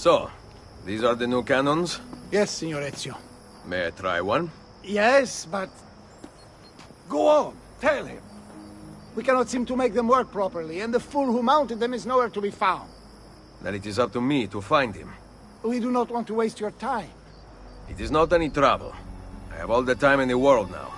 So, these are the new cannons? Yes, Signor Ezio. May I try one? Yes, but... Go on, tell him. We cannot seem to make them work properly, and the fool who mounted them is nowhere to be found. Then it is up to me to find him. We do not want to waste your time. It is not any trouble. I have all the time in the world now.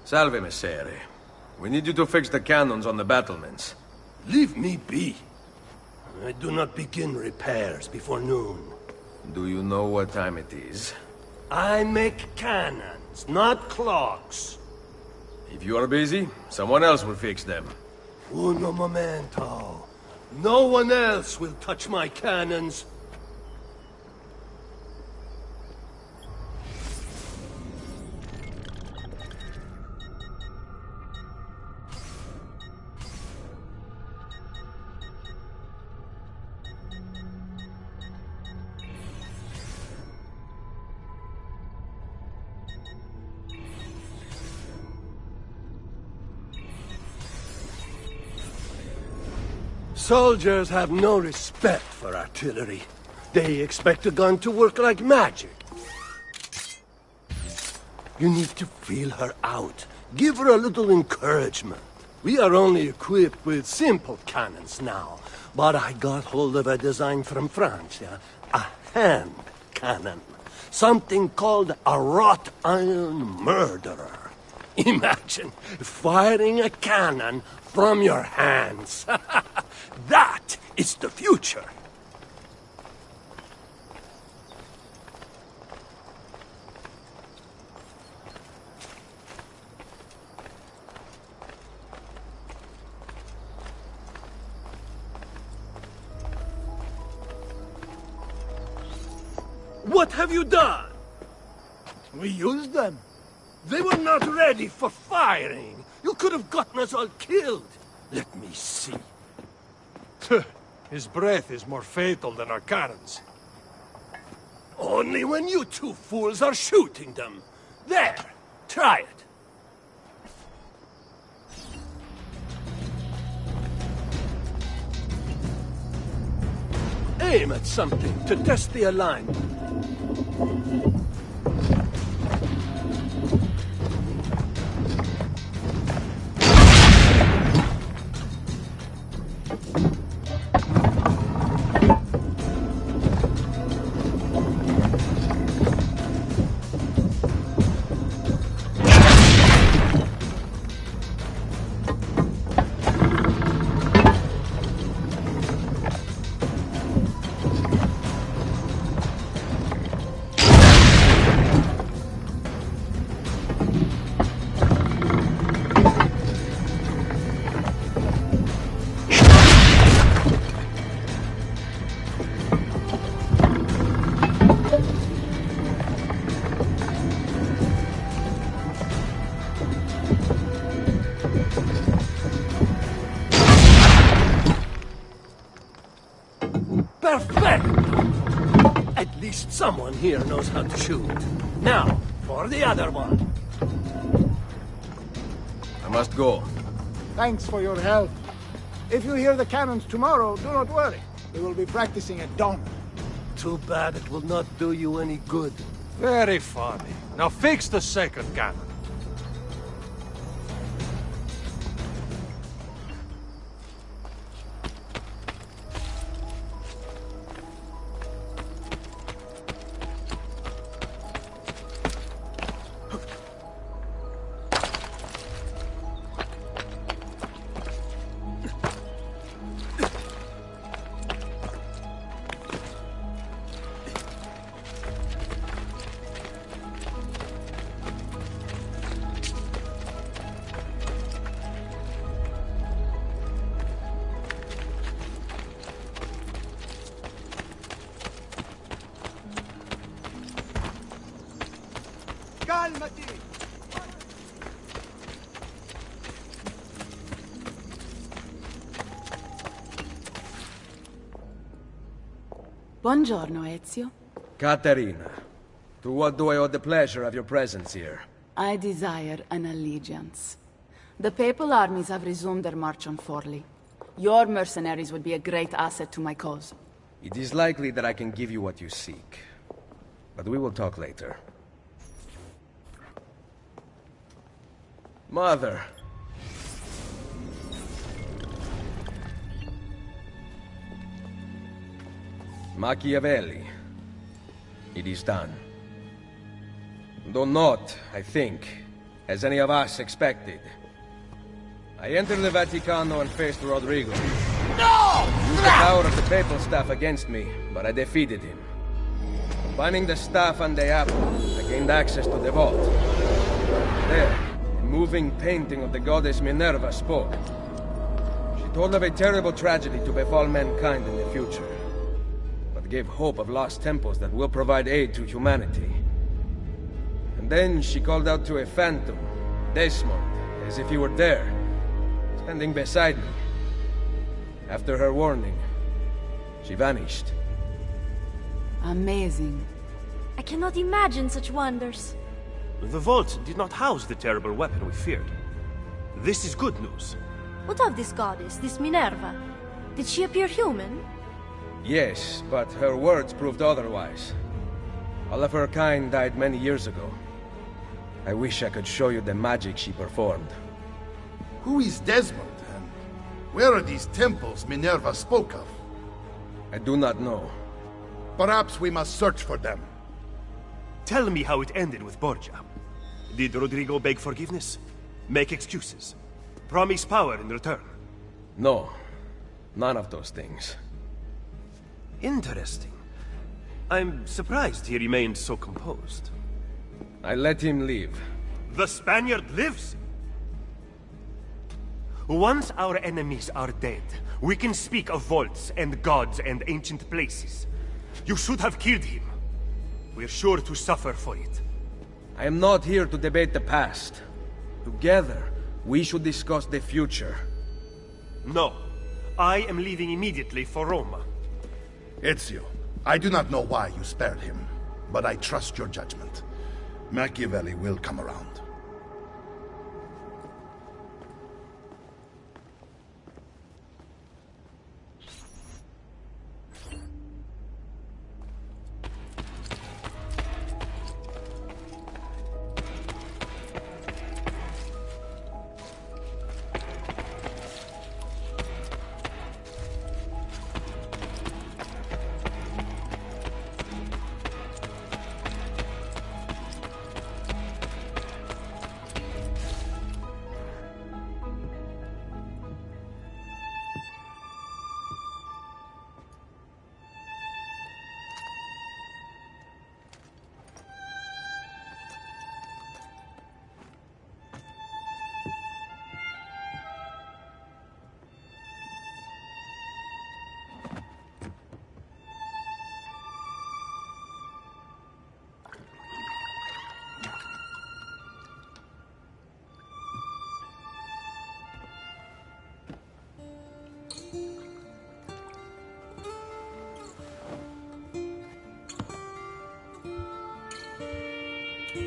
Salve, Messere. We need you to fix the cannons on the battlements. Leave me be. I do not begin repairs before noon. Do you know what time it is? I make cannons, not clocks. If you are busy, someone else will fix them. Uno momento. No one else will touch my cannons. Soldiers have no respect for artillery. They expect a gun to work like magic. You need to feel her out. Give her a little encouragement. We are only equipped with simple cannons now, but I got hold of a design from France, yeah? A hand cannon. Something called a wrought iron murderer. Imagine firing a cannon from your hands. That is the future. What have you done? We used them. They were not ready for firing. You could have gotten us all killed. Let me see. His breath is more fatal than our cannons. Only when you two fools are shooting them. There, try it. Aim at something to test the alignment. Perfect! At least someone here knows how to shoot. Now, for the other one. I must go. Thanks for your help. If you hear the cannons tomorrow, do not worry. We will be practicing at dawn. Too bad it will not do you any good. Very funny. Now fix the second cannon. Calmati! Buongiorno, Ezio. Caterina, to what do I owe the pleasure of your presence here? I desire an allegiance. The papal armies have resumed their march on Forli. Your mercenaries would be a great asset to my cause. It is likely that I can give you what you seek. But we will talk later. Mother. Machiavelli. It is done. Though not, I think, as any of us expected. I entered the Vaticano and faced Rodrigo. No! He used the power of the papal staff against me, but I defeated him. Finding the staff on the apple, I gained access to the vault. There, a moving painting of the goddess Minerva spoke. She told of a terrible tragedy to befall mankind in the future, but gave hope of lost temples that will provide aid to humanity. And then she called out to a phantom, Desmond, as if he were there, standing beside me. After her warning, she vanished. Amazing. I cannot imagine such wonders. The vault did not house the terrible weapon we feared. This is good news. What of this goddess, this Minerva? Did she appear human? Yes, but her words proved otherwise. All of her kind died many years ago. I wish I could show you the magic she performed. Who is Desmond, and where are these temples Minerva spoke of? I do not know. Perhaps we must search for them. Tell me how it ended with Borgia. Did Rodrigo beg forgiveness? Make excuses? Promise power in return? No, none of those things. Interesting. I'm surprised he remained so composed. I let him leave. The Spaniard lives! Once our enemies are dead, we can speak of vaults and gods and ancient places. You should have killed him. We're sure to suffer for it. I am not here to debate the past. Together, we should discuss the future. No. I am leaving immediately for Roma. Ezio, I do not know why you spared him, but I trust your judgment. Machiavelli will come around.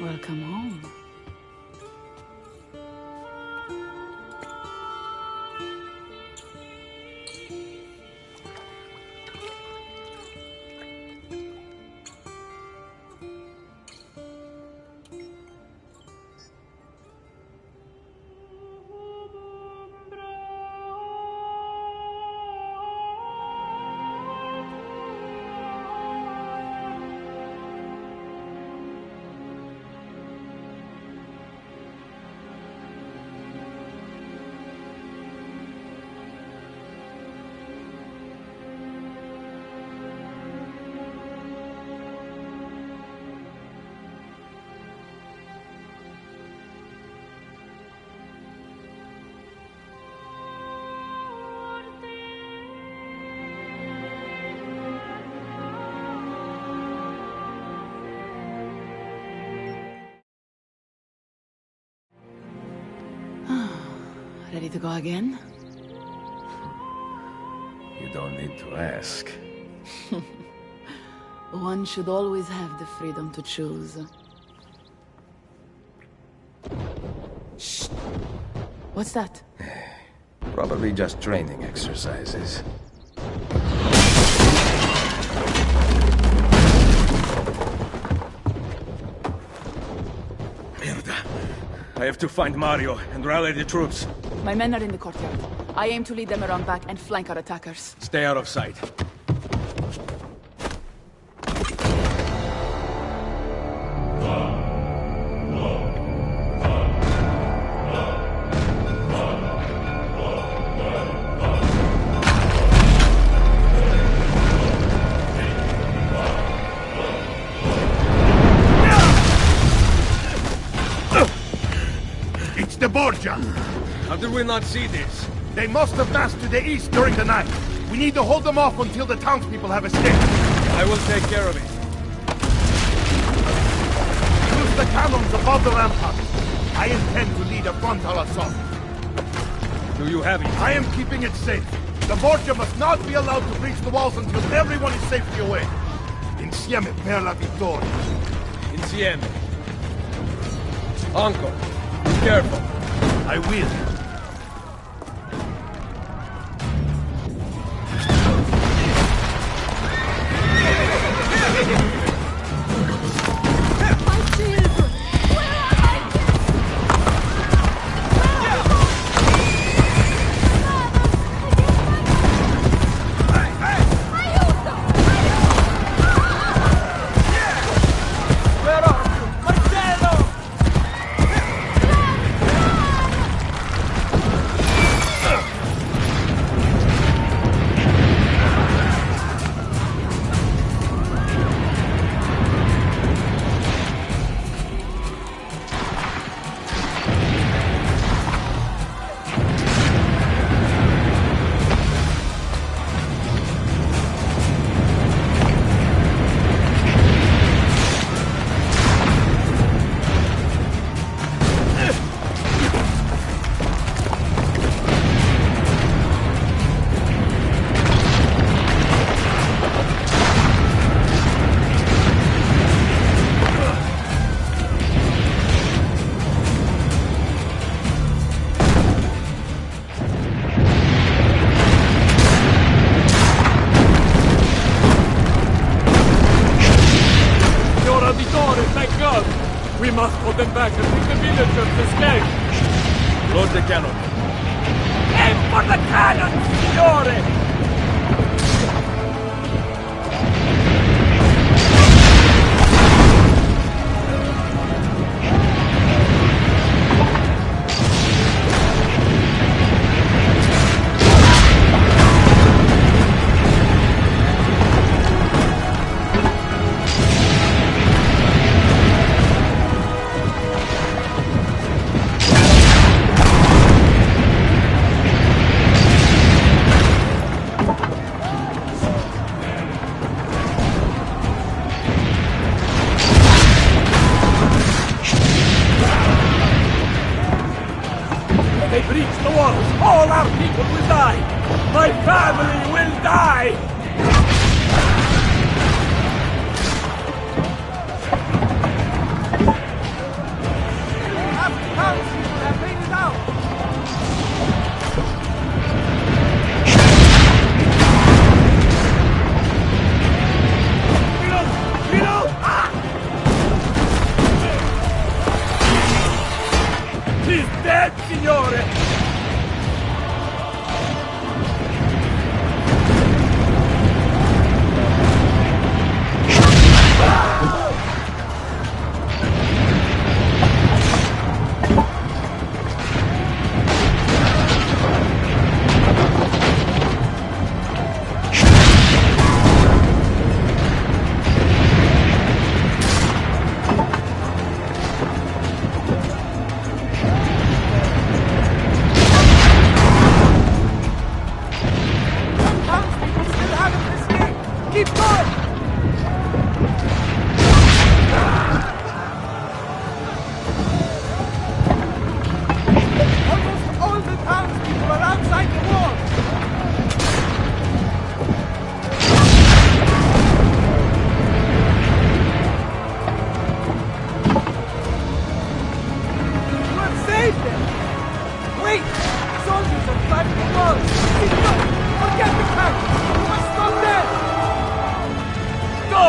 Welcome home. Ready to go again? You don't need to ask. One should always have the freedom to choose. Shh! What's that? Probably just training exercises. Mierda. I have to find Mario and rally the troops. My men are in the courtyard. I aim to lead them around back and flank our attackers. Stay out of sight. It's the Borgia! How did we not see this? They must have massed to the east during the night. We need to hold them off until the townspeople have escaped. I will take care of it. Use the cannons above the rampart. I intend to lead a frontal assault. Do you have it? I am keeping it safe. The Borgia must not be allowed to breach the walls until everyone is safely away. Insieme per la vittoria. Insieme. Uncle, be careful. I will. We must hold them back and make the villagers escape! Load the cannon. Aim for the cannon, signore! They breach the walls! All our people will die! My family will die! He's dead, signore! Wait! Soldiers are climbing the walls! Forget the tank! We must stop them! Go!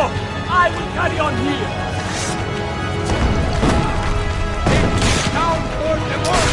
I will carry on here! Down for the wall!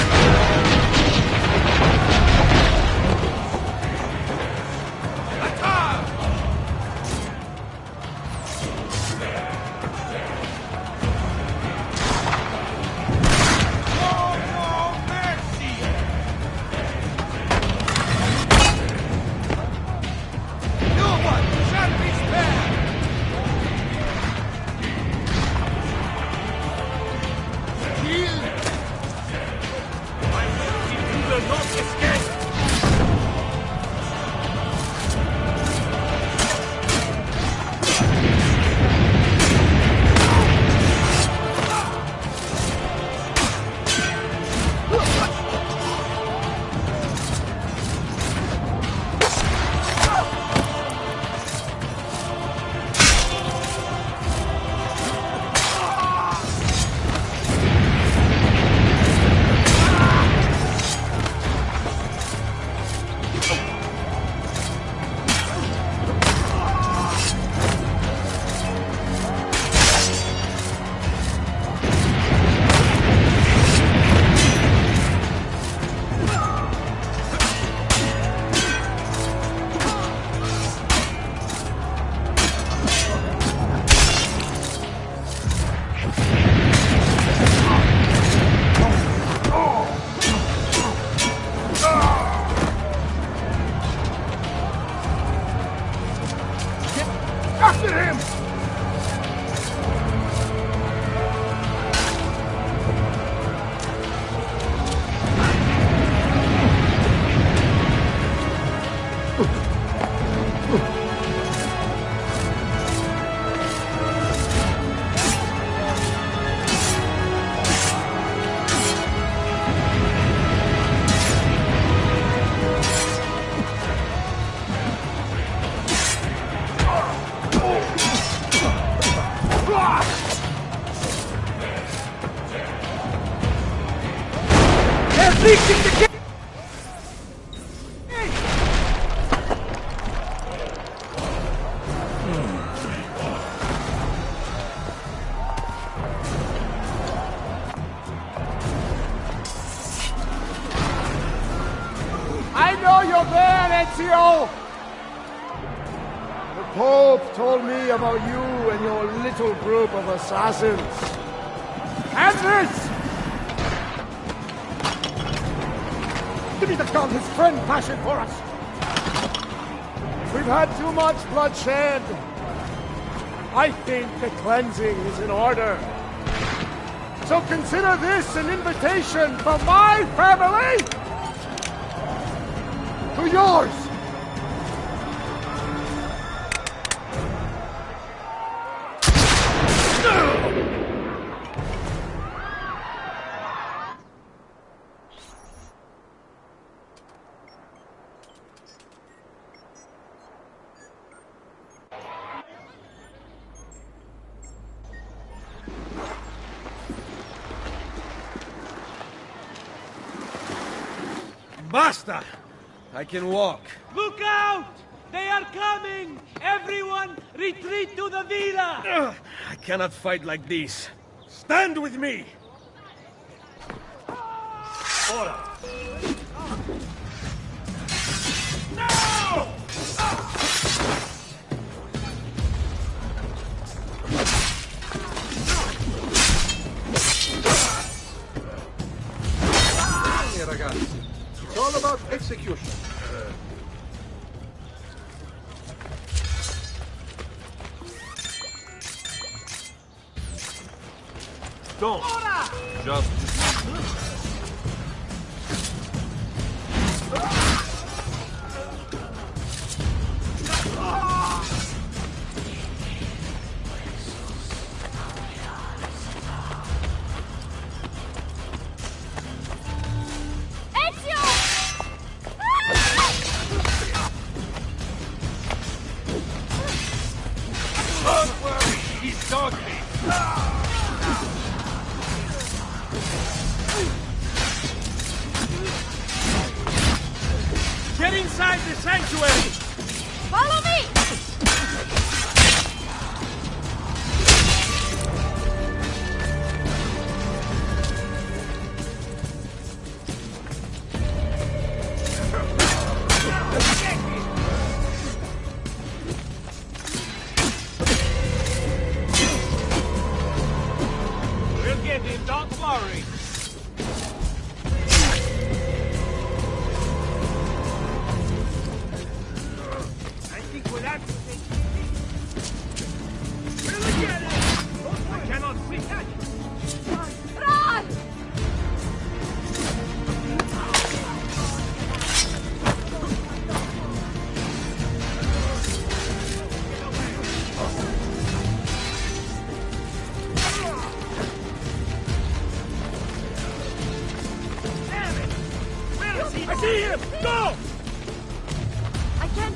I know you're there, Ezio! The Pope told me about you and your little group of assassins. And this! Give me the gun his friend fashioned for us! We've had too much bloodshed. I think the cleansing is in order. So consider this an invitation from my family to yours! Basta! I can walk. Look out! They are coming! Everyone, retreat to the villa! I cannot fight like this. Stand with me! Ora! No! Ragazzi, it's all about execution. Don't! Just... Don't worry, he's talking. inside the sanctuary! Follow me! We'll get him, don't worry. I think we'll have to take We'll get him! I cannot see that. Run! I see him! Go! I can't...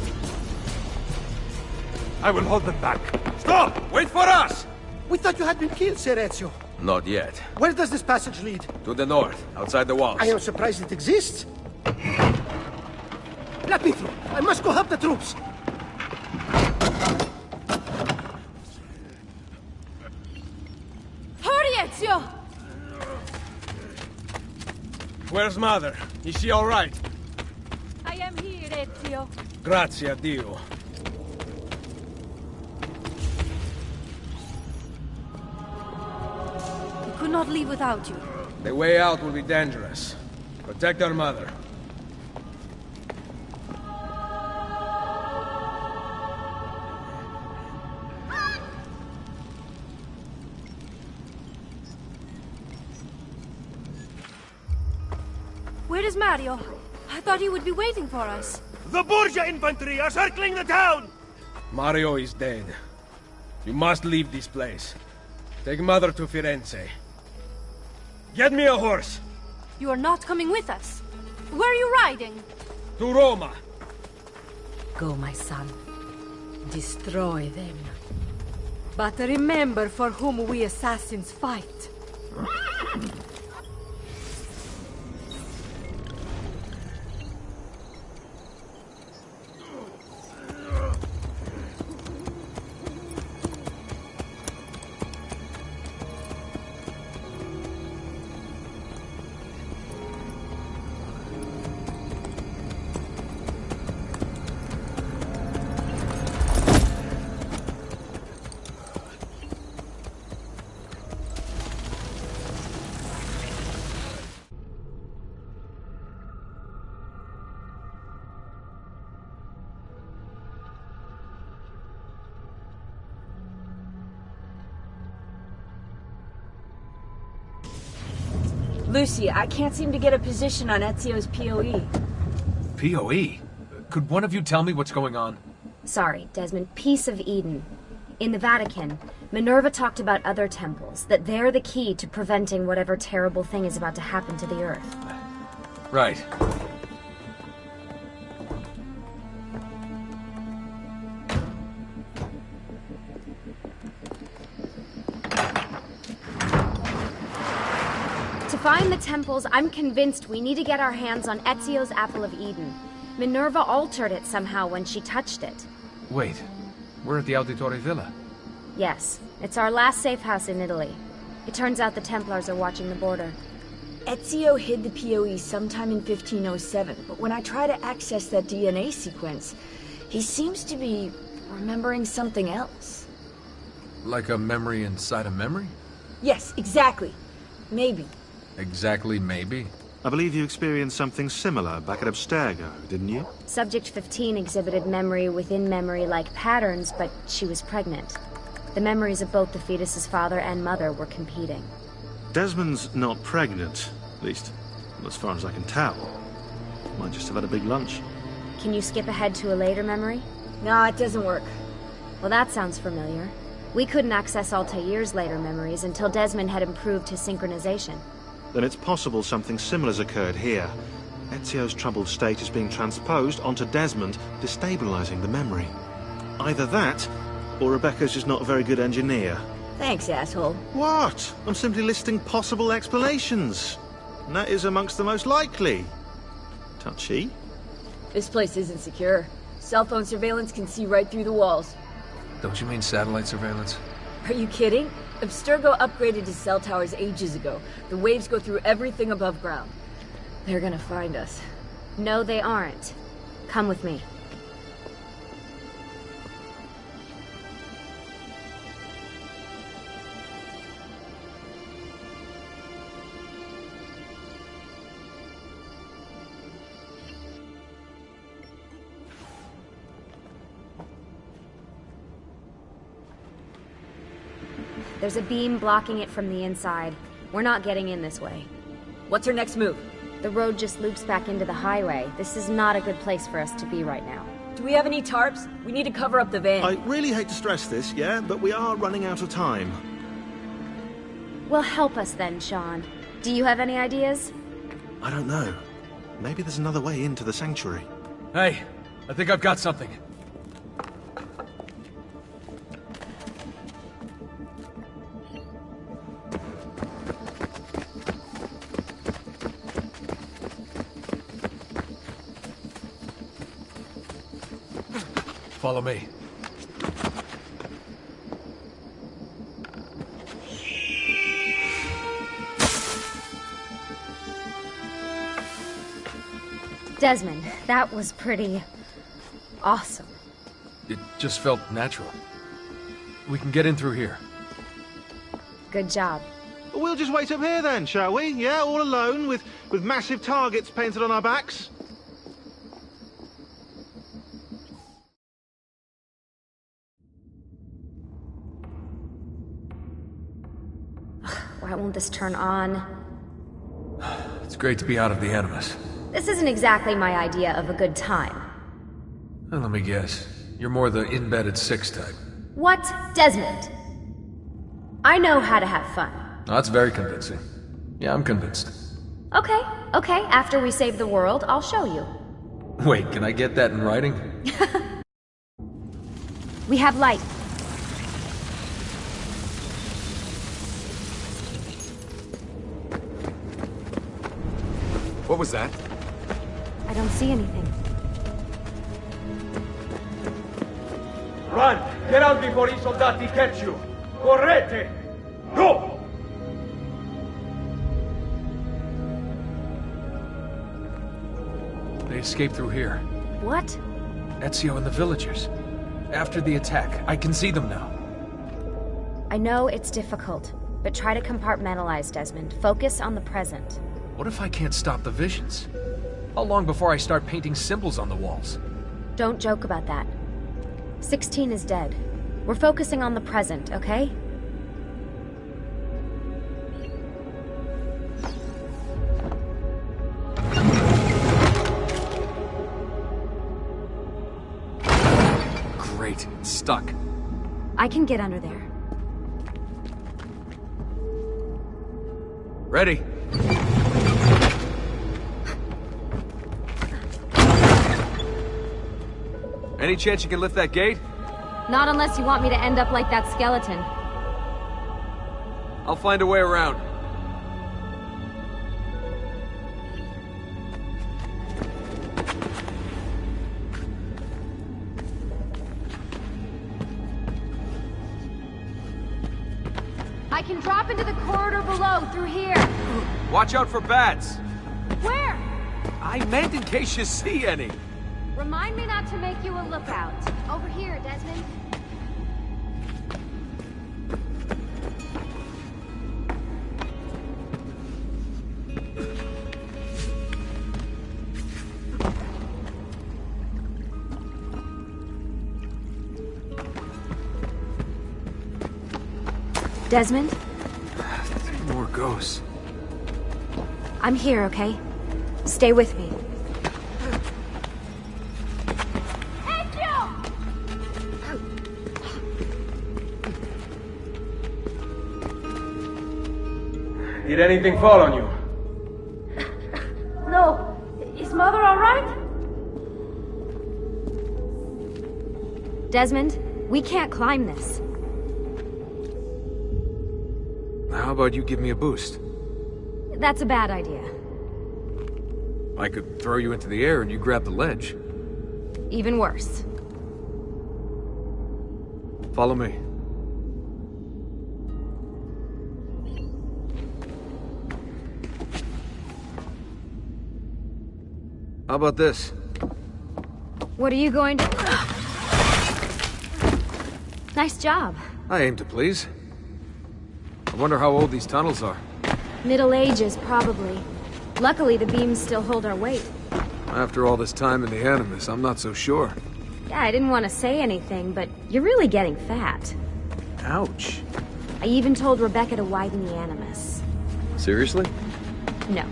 I will hold them back. Stop! Wait for us! We thought you had been killed, Sir Ezio. Not yet. Where does this passage lead? To the north, outside the walls. I am surprised it exists. Let me through. I must go help the troops. Hurry, Ezio! Where's Mother? Is she all right? I am here, Ezio. Grazie a Dio. We could not leave without you. The way out will be dangerous. Protect our mother. Where is Mario? I thought he would be waiting for us. The Borgia infantry are circling the town! Mario is dead. You must leave this place. Take Mother to Firenze. Get me a horse! You are not coming with us. Where are you riding? To Roma! Go, my son. Destroy them. But remember for whom we assassins fight. Lucy, I can't seem to get a position on Ezio's POE. POE? Could one of you tell me what's going on? Sorry, Desmond. Peace of Eden. In the Vatican, Minerva talked about other temples, that they're the key to preventing whatever terrible thing is about to happen to the Earth. Right. To find the temples, I'm convinced we need to get our hands on Ezio's Apple of Eden. Minerva altered it somehow when she touched it. Wait, we're at the Auditore Villa. Yes, it's our last safe house in Italy. It turns out the Templars are watching the border. Ezio hid the POE sometime in 1507, but when I try to access that DNA sequence, he seems to be remembering something else. Like a memory inside a memory? Yes, exactly. Maybe. Exactly, maybe? I believe you experienced something similar back at Abstergo, didn't you? Subject 15 exhibited memory within memory-like patterns, but she was pregnant. The memories of both the fetus's father and mother were competing. Desmond's not pregnant, at least, as far as I can tell. Might just have had a big lunch. Can you skip ahead to a later memory? No, it doesn't work. Well, that sounds familiar. We couldn't access Altair's later memories until Desmond had improved his synchronization. Then it's possible something similar's occurred here. Ezio's troubled state is being transposed onto Desmond, destabilizing the memory. Either that, or Rebecca's just not a very good engineer. Thanks, asshole. What? I'm simply listing possible explanations. And that is amongst the most likely. Touchy. This place isn't secure. Cell phone surveillance can see right through the walls. Don't you mean satellite surveillance? Are you kidding? Abstergo upgraded his cell towers ages ago. The waves go through everything above ground. They're gonna find us. No, they aren't. Come with me. There's a beam blocking it from the inside. We're not getting in this way. What's our next move? The road just loops back into the highway. This is not a good place for us to be right now. Do we have any tarps? We need to cover up the van. I really hate to stress this, yeah, but we are running out of time. Well, help us then, Sean. Do you have any ideas? I don't know. Maybe there's another way into the sanctuary. Hey, I think I've got something. Follow me. Desmond, that was pretty awesome. It just felt natural. We can get in through here. Good job. We'll just wait up here then, shall we? Yeah, all alone, with massive targets painted on our backs? Why won't this turn on? It's great to be out of the Animus. This isn't exactly my idea of a good time. Well, let me guess. You're more the in-bed-at 6 type. What? Desmond? I know how to have fun. Oh, that's very convincing. Yeah, I'm convinced. Okay, after we save the world, I'll show you. Wait, can I get that in writing? We have light. What was that? I don't see anything. Run! Get out before I soldati catch you! Correte! Go! They escaped through here. What? Ezio and the villagers. After the attack, I can see them now. I know it's difficult, but try to compartmentalize, Desmond. Focus on the present. What if I can't stop the visions? How long before I start painting symbols on the walls? Don't joke about that. 16 is dead. We're focusing on the present, okay? Great, it's stuck. I can get under there. Ready? Any chance you can lift that gate? Not unless you want me to end up like that skeleton. I'll find a way around. I can drop into the corridor below, through here. Watch out for bats. Where? I meant in case you see any. Remind me not to make you a lookout. Over here, Desmond. Desmond? 3 more ghosts. I'm here, okay? Stay with me. Did anything fall on you? No. Is Mother all right? Desmond, we can't climb this. How about you give me a boost? That's a bad idea. I could throw you into the air and you grab the ledge. Even worse. Follow me. How about this? What are you going to... Nice job. I aim to please. I wonder how old these tunnels are. Middle Ages, probably. Luckily, the beams still hold our weight. After all this time in the Animus, I'm not so sure. Yeah, I didn't want to say anything, but you're really getting fat. Ouch. I even told Rebecca to widen the Animus. Seriously? No.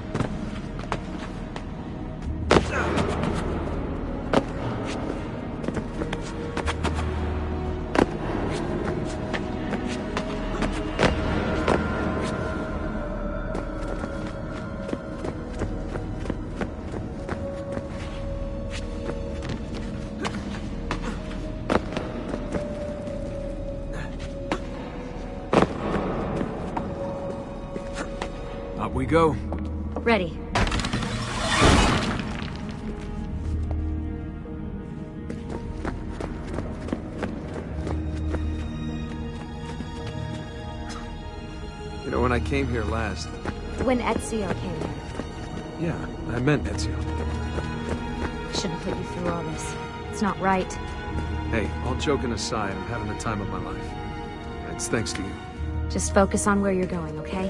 Up we go. Ready. You know, when I came here last... When Ezio came here. Yeah, I meant Ezio. I shouldn't put you through all this. It's not right. Hey, all joking aside, I'm having the time of my life. It's thanks to you. Just focus on where you're going, okay?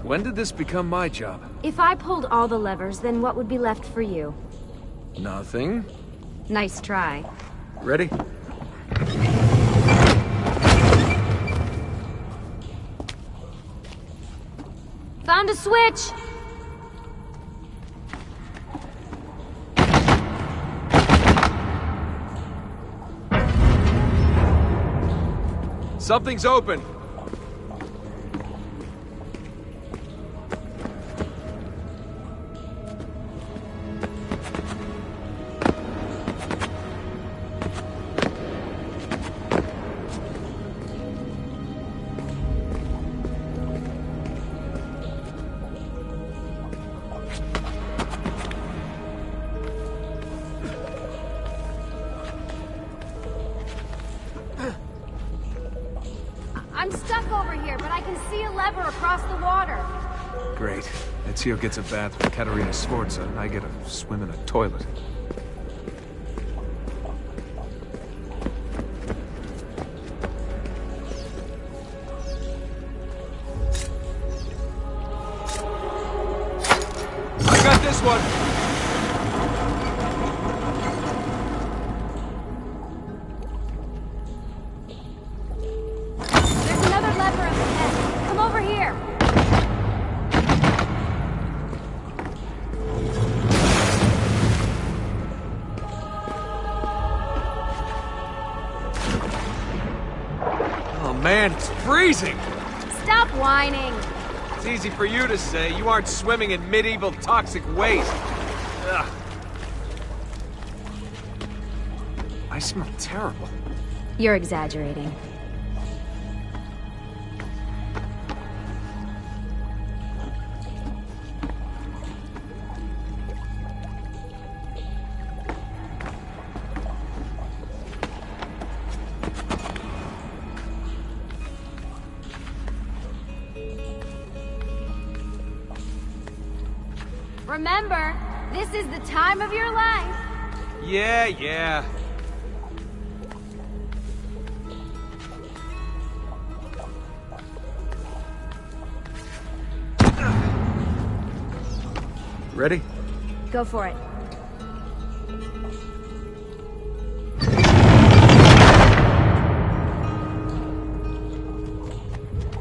When did this become my job? If I pulled all the levers, then what would be left for you? Nothing. Nice try. Ready? Found a switch! Something's open! I'm stuck over here, but I can see a lever across the water. Great. Ezio gets a bath with Caterina Sforza, and I get a swim in a toilet. I got this one! Man, it's freezing! Stop whining! It's easy for you to say. You aren't swimming in medieval toxic waste. Ugh. I smell terrible. You're exaggerating. Remember, this is the time of your life. Yeah. Ready? Go for it.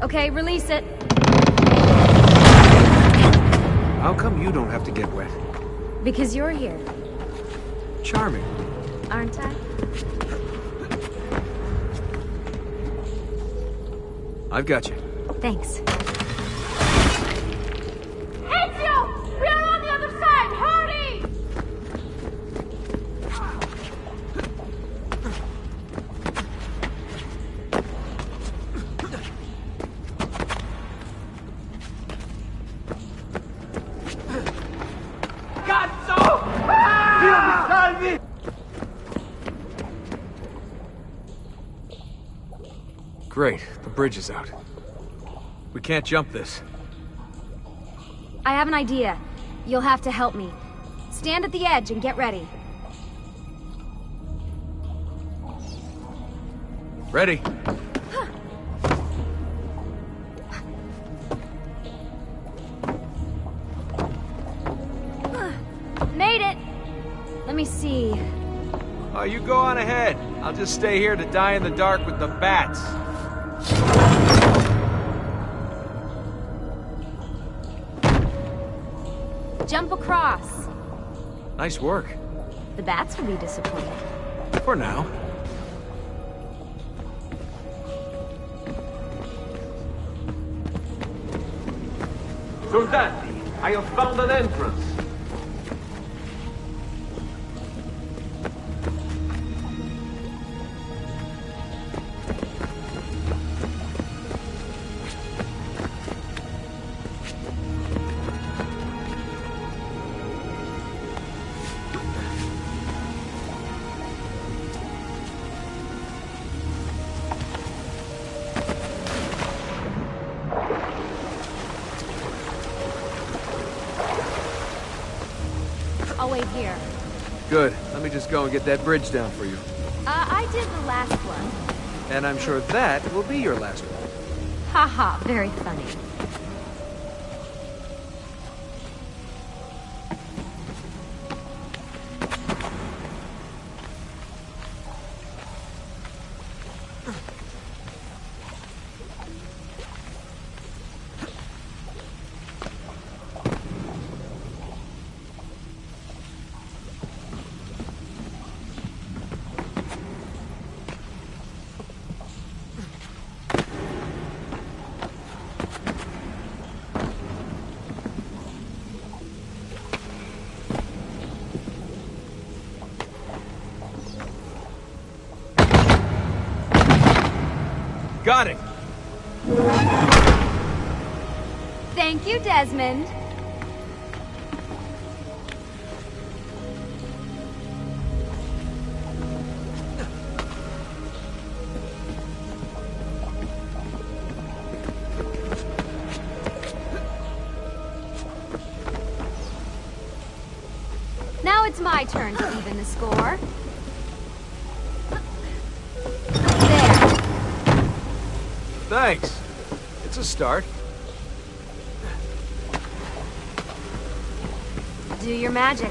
Okay, release it. How come you don't have to get wet? Because you're here. Charming. aren't I? I've got you. Thanks. Ezio! We are on the other side! Hurry! Cazzo! Dio mi salvi! Great, the bridge is out. We can't jump this. I have an idea. You'll have to help me. Stand at the edge and get ready. Ready. Made it! Let me see. Oh, you go on ahead. I'll just stay here to die in the dark with the bats. Jump across. Nice work. The bats will be disappointed. For now. Soldati, I have found an entrance. I'll wait here. Good. Let me just go and get that bridge down for you. I did the last one. And I'm sure that will be your last one. Haha, very funny. Got it! Thank you, Desmond. Now it's my turn to even the score. Thanks. It's a start. Do your magic.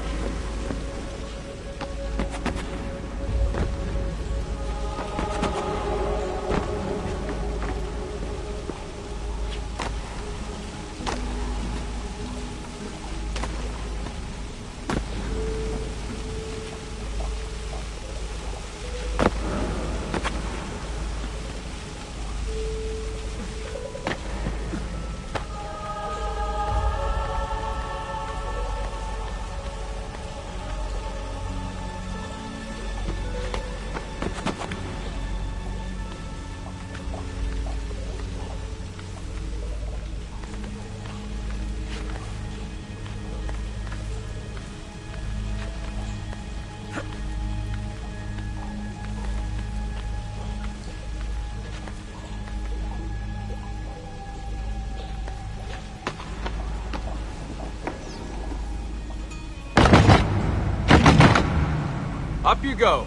Up you go.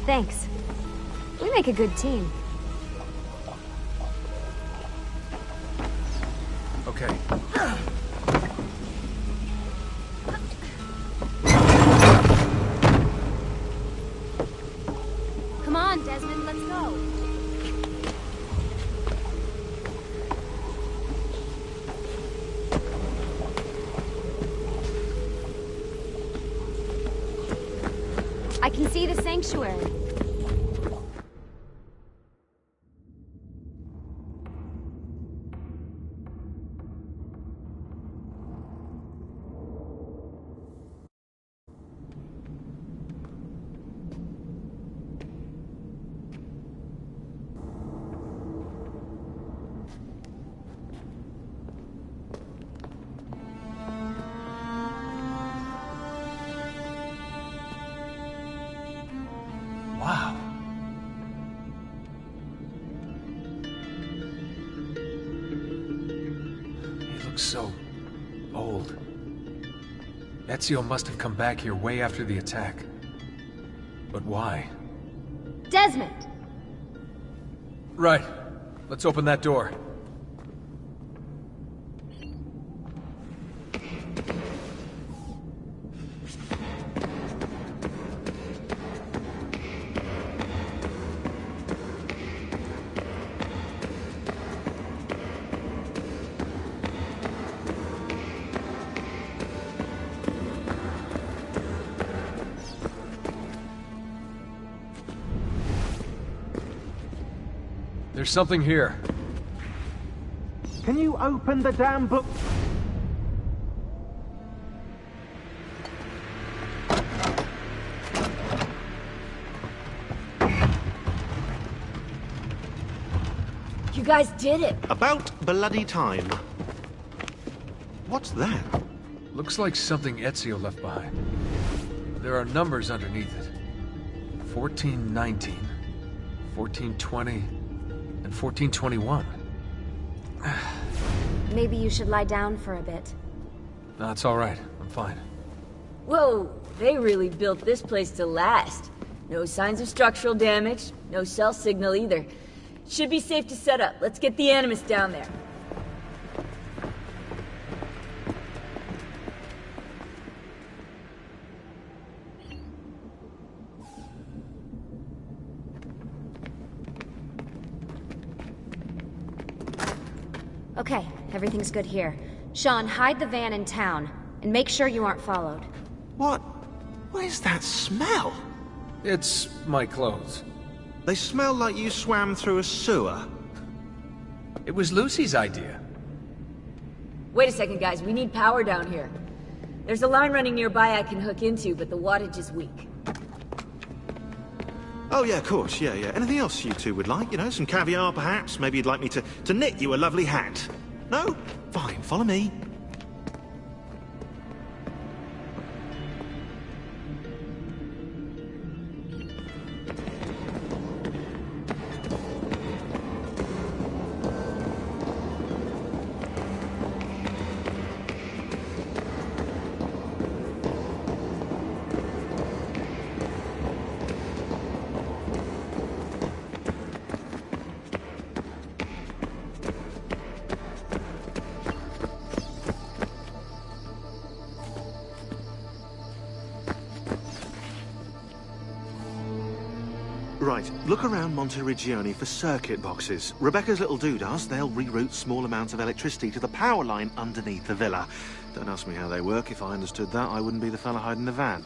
Thanks. We make a good team. Okay. Come on, Desmond, let's go. I can see the sanctuary. Wow. He looks so old. Ezio must have come back here way after the attack. But why? Desmond! Right. Let's open that door. There's something here. Can you open the damn book? You guys did it! About bloody time. What's that? Looks like something Ezio left behind. There are numbers underneath it. 1419, 1420, and 1421. Maybe you should lie down for a bit. No, it's all right. I'm fine. Whoa, they really built this place to last. No signs of structural damage, no cell signal either. Should be safe to set up. Let's get the Animus down there. Okay, everything's good here. Sean, hide the van in town, and make sure you aren't followed. What is that smell? It's my clothes. They smell like you swam through a sewer. It was Lucy's idea. Wait a second, guys. We need power down here. There's a line running nearby I can hook into, but the wattage is weak. Oh, yeah, of course, yeah. Anything else you two would like? You know, some caviar, perhaps? Maybe you'd like me to knit you a lovely hat? No? Fine, follow me. Right, look around Monteriggioni for circuit boxes. Rebecca's little doodahs, they'll reroute small amounts of electricity to the power line underneath the villa. Don't ask me how they work. If I understood that, I wouldn't be the fella hiding the van.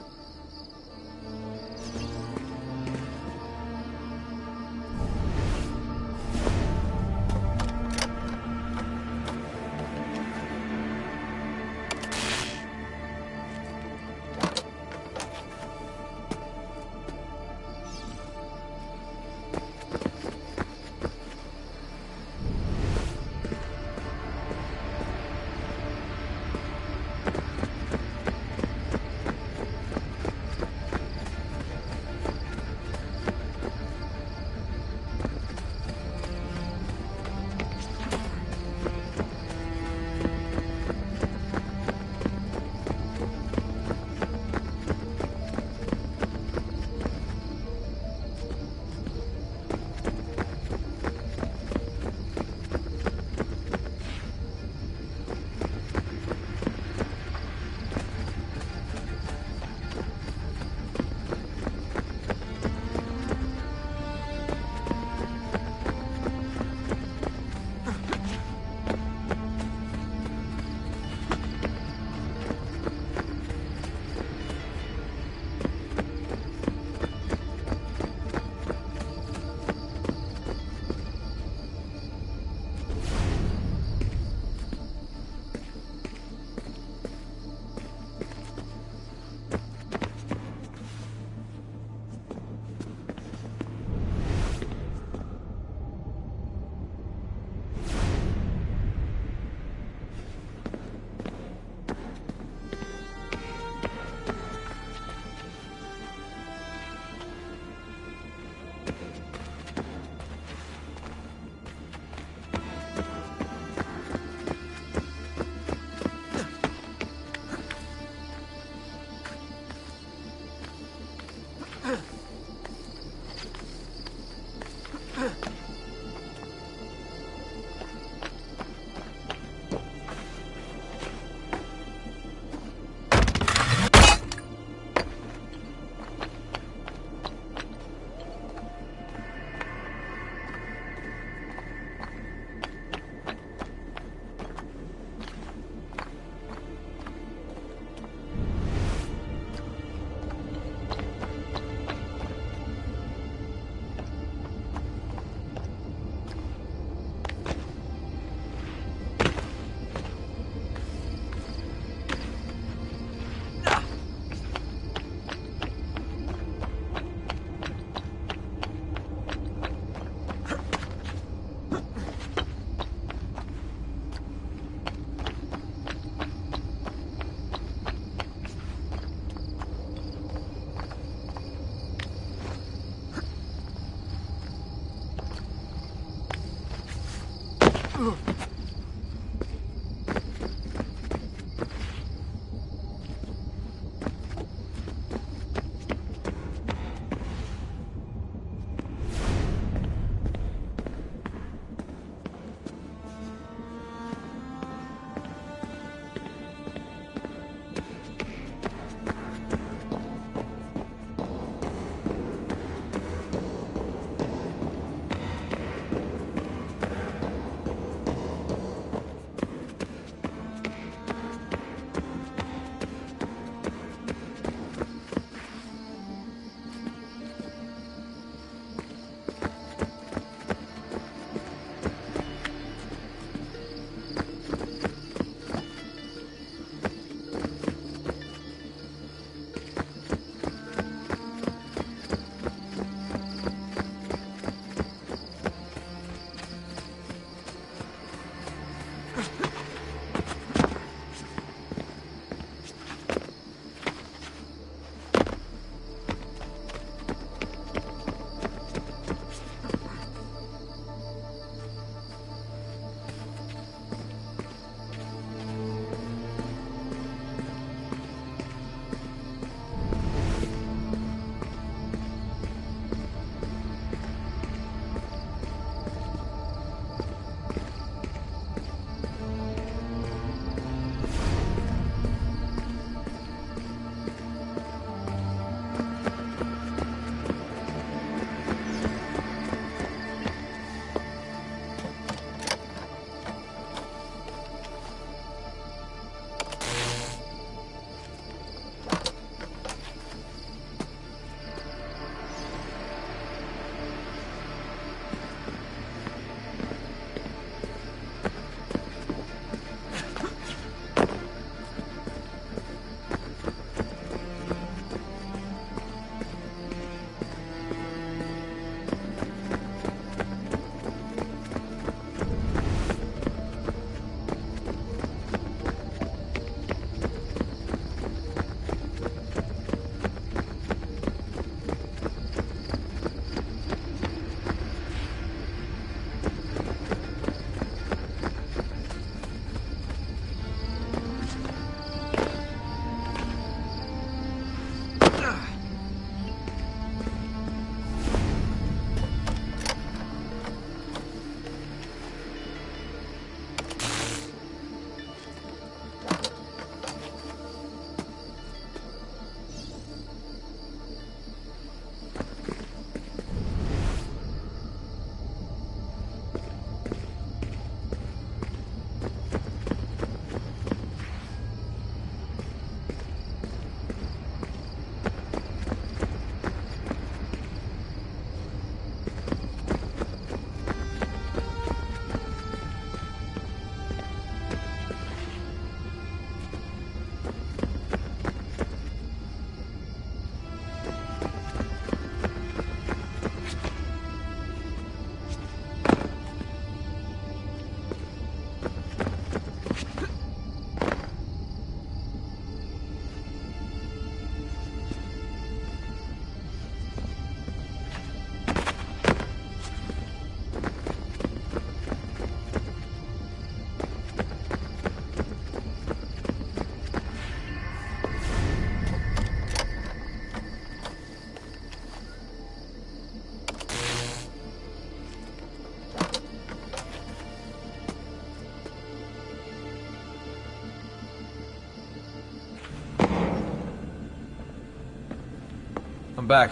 I'm back.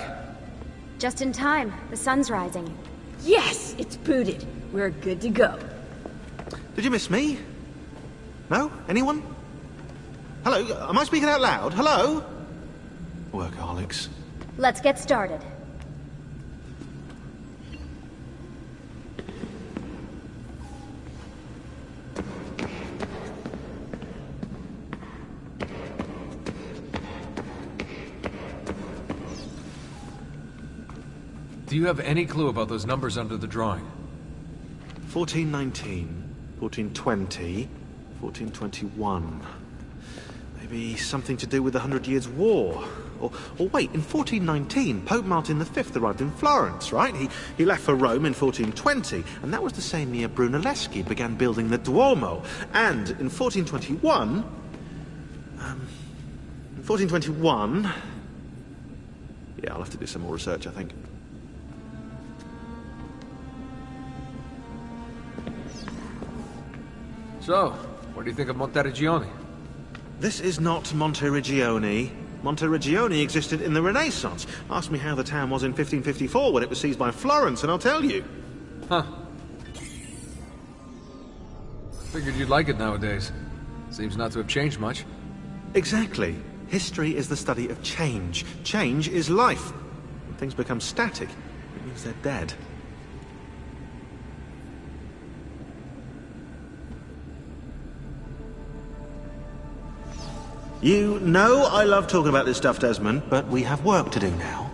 Just in time. The sun's rising. Yes! It's booted. We're good to go. Did you miss me? No? Anyone? Hello? Am I speaking out loud? Hello? Workaholics. Let's get started. Do you have any clue about those numbers under the drawing? 1419, 1420, 1421. Maybe something to do with the 100 Years' War. Or wait, in 1419, Pope Martin V arrived in Florence, right? He left for Rome in 1420, and that was the same year Brunelleschi began building the Duomo. And in 1421... Yeah, I'll have to do some more research, I think. So, what do you think of Monteriggioni? This is not Monteriggioni. Monteriggioni existed in the Renaissance. Ask me how the town was in 1554 when it was seized by Florence, and I'll tell you. Huh. Figured you'd like it nowadays. Seems not to have changed much. Exactly. History is the study of change. Change is life. When things become static, it means they're dead. You know I love talking about this stuff, Desmond, but we have work to do now.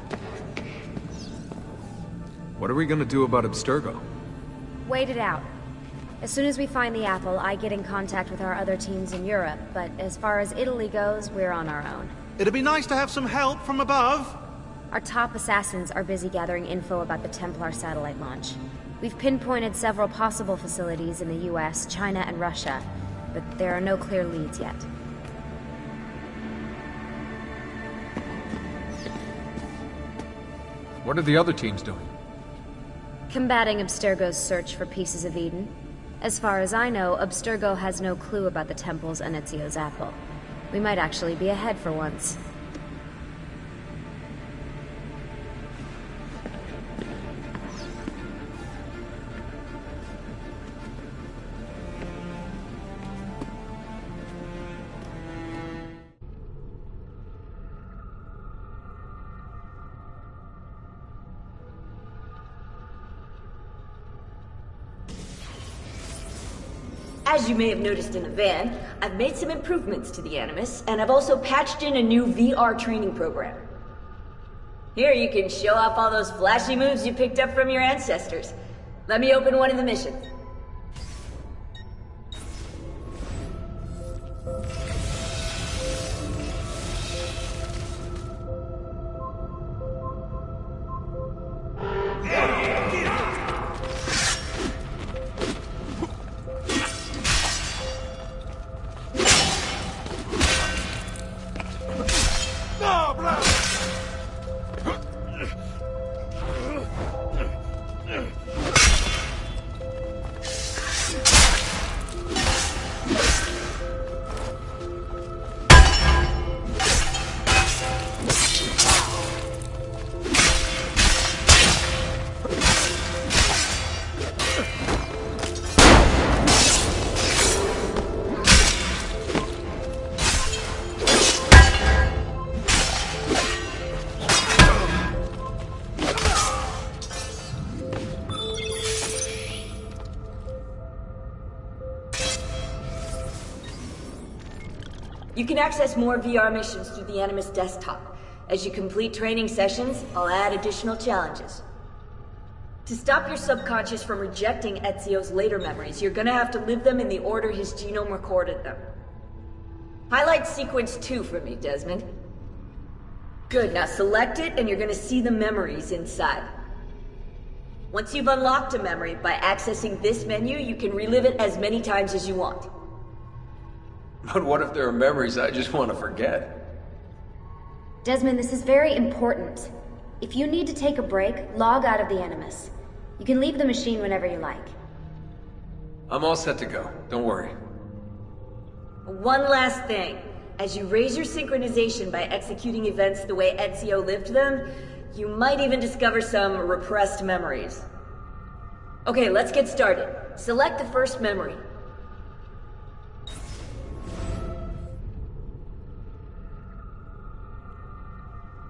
What are we gonna do about Abstergo? Wait it out. As soon as we find the apple, I get in contact with our other teams in Europe, but as far as Italy goes, we're on our own. It'd be nice to have some help from above. Our top assassins are busy gathering info about the Templar satellite launch. We've pinpointed several possible facilities in the US, China, and Russia, but there are no clear leads yet. What are the other teams doing? Combating Abstergo's search for pieces of Eden. As far as I know, Abstergo has no clue about the temples and Ezio's apple. We might actually be ahead for once. As you may have noticed in the van, I've made some improvements to the Animus, and I've also patched in a new VR training program. Here you can show off all those flashy moves you picked up from your ancestors. Let me open one of the missions. You can access more VR missions through the Animus desktop. As you complete training sessions, I'll add additional challenges. To stop your subconscious from rejecting Ezio's later memories, you're gonna have to live them in the order his genome recorded them. Highlight sequence 2 for me, Desmond. Good, now select it and you're gonna see the memories inside. Once you've unlocked a memory, by accessing this menu, you can relive it as many times as you want. But what if there are memories I just want to forget? Desmond, this is very important. If you need to take a break, log out of the Animus. You can leave the machine whenever you like. I'm all set to go. Don't worry. One last thing. As you raise your synchronization by executing events the way Ezio lived them, you might even discover some repressed memories. Okay, let's get started. Select the first memory.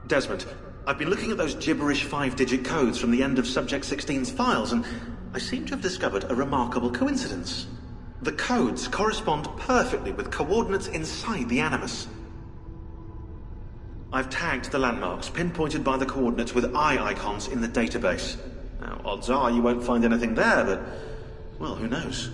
Desmond, I've been looking at those gibberish 5-digit codes from the end of Subject 16's files, and I seem to have discovered a remarkable coincidence. The codes correspond perfectly with coordinates inside the Animus. I've tagged the landmarks, pinpointed by the coordinates with eye icons in the database. Now, odds are you won't find anything there, but, well, who knows?